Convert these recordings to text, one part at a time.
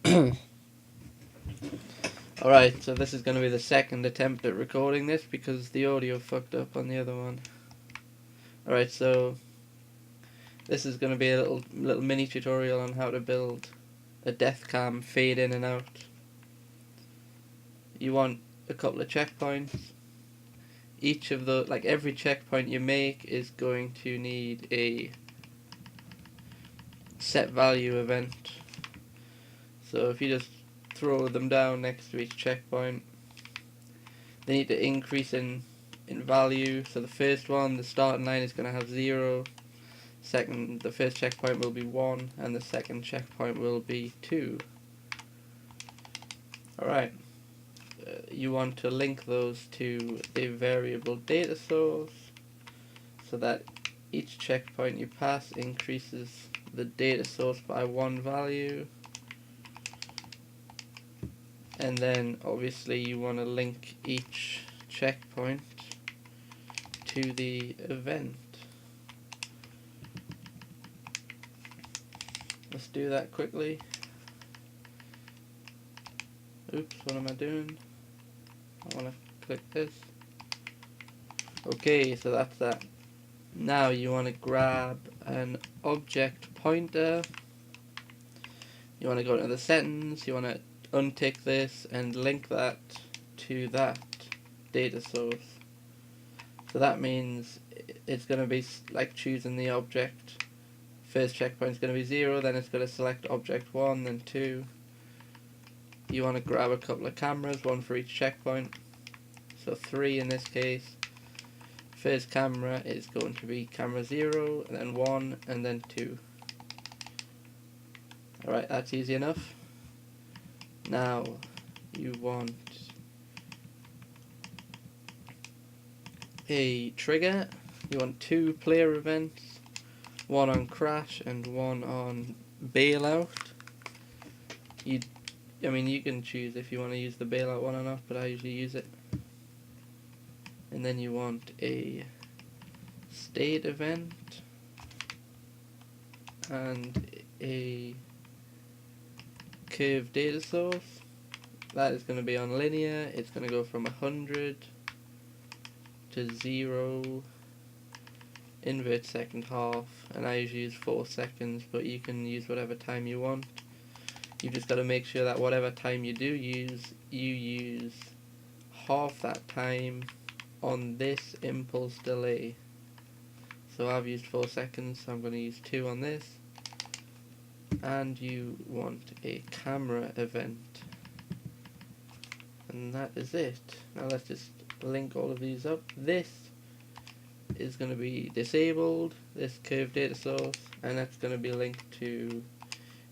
Alright, so this is going to be the second attempt at recording this because the audio fucked up on the other one. Alright, so this is going to be a little mini tutorial on how to build a death cam fade in and out. You want a couple of checkpoints. Each of the, like every checkpoint you make is going to need a set value event. So if you just throw them down next to each checkpoint, they need to increase in value. So the first one, the starting line is going to have 0. Second, the first checkpoint will be 1, and the second checkpoint will be 2. Alright, you want to link those to a variable data source so that each checkpoint you pass increases the data source by 1 value. And then obviously you want to link each checkpoint to the event. Let's do that quickly. Oops, what am I doing? I want to click this. Okay, so that's that. Now you want to grab an object pointer. You want to go into the settings. You want to untick this and link that to that data source. So that means it's going to be like choosing the object. First checkpoint is going to be 0, then it's going to select object 1, then 2. You want to grab a couple of cameras, one for each checkpoint. So 3 in this case. First camera is going to be camera 0, and then 1, and then 2. Alright, that's easy enough. Now you want a trigger. You want 2 player events, one on crash and one on bailout. I mean, you can choose if you want to use the bailout one or not, but I usually use it. And then you want a state event and a curve data source. That is going to be on linear. It's going to go from 100 to 0, invert second half, and I usually use 4 seconds, but you can use whatever time you want. You've just got to make sure that whatever time you do use, you use half that time on this impulse delay. So I've used 4 seconds, so I'm going to use 2 on this. And you want a camera event. And that is it. Now let's just link all of these up. This is going to be disabled, this curve data source, and that's going to be linked to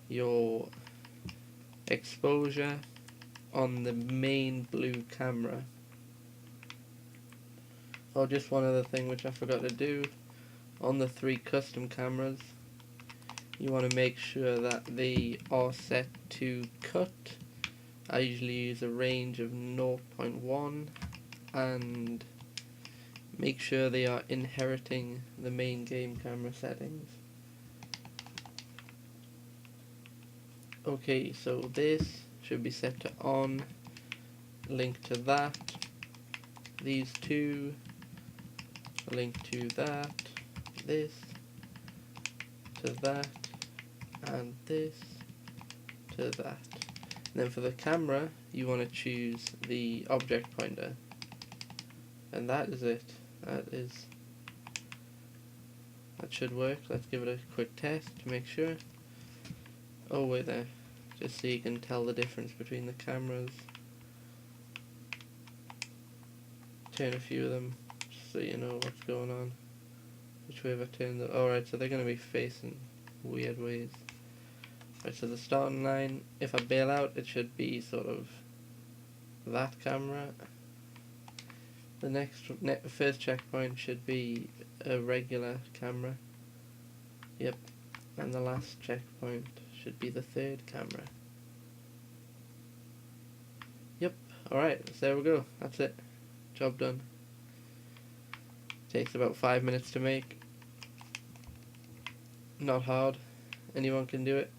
your exposure on the main blue camera. Oh, just one other thing which I forgot to do. On the 3 custom cameras, you want to make sure that they are set to cut. I usually use a range of 0.1, and make sure they are inheriting the main game camera settings. Okay, so this should be set to on, link to that, these 2, link to that, this, to that, and this, to that. And then for the camera, you want to choose the object pointer. And that is it. That should work. Let's give it a quick test to make sure. Oh, wait there. Just so you can tell the difference between the cameras. Turn a few of them so you know what's going on. Which way have I turned them? Alright, so they're going to be facing weird ways. Right, so the starting line, if I bail out, it should be sort of that camera. The first checkpoint should be a regular camera. Yep. And the last checkpoint should be the 3rd camera. Yep. Alright, so there we go. That's it. Job done. Takes about 5 minutes to make. Not hard. Anyone can do it.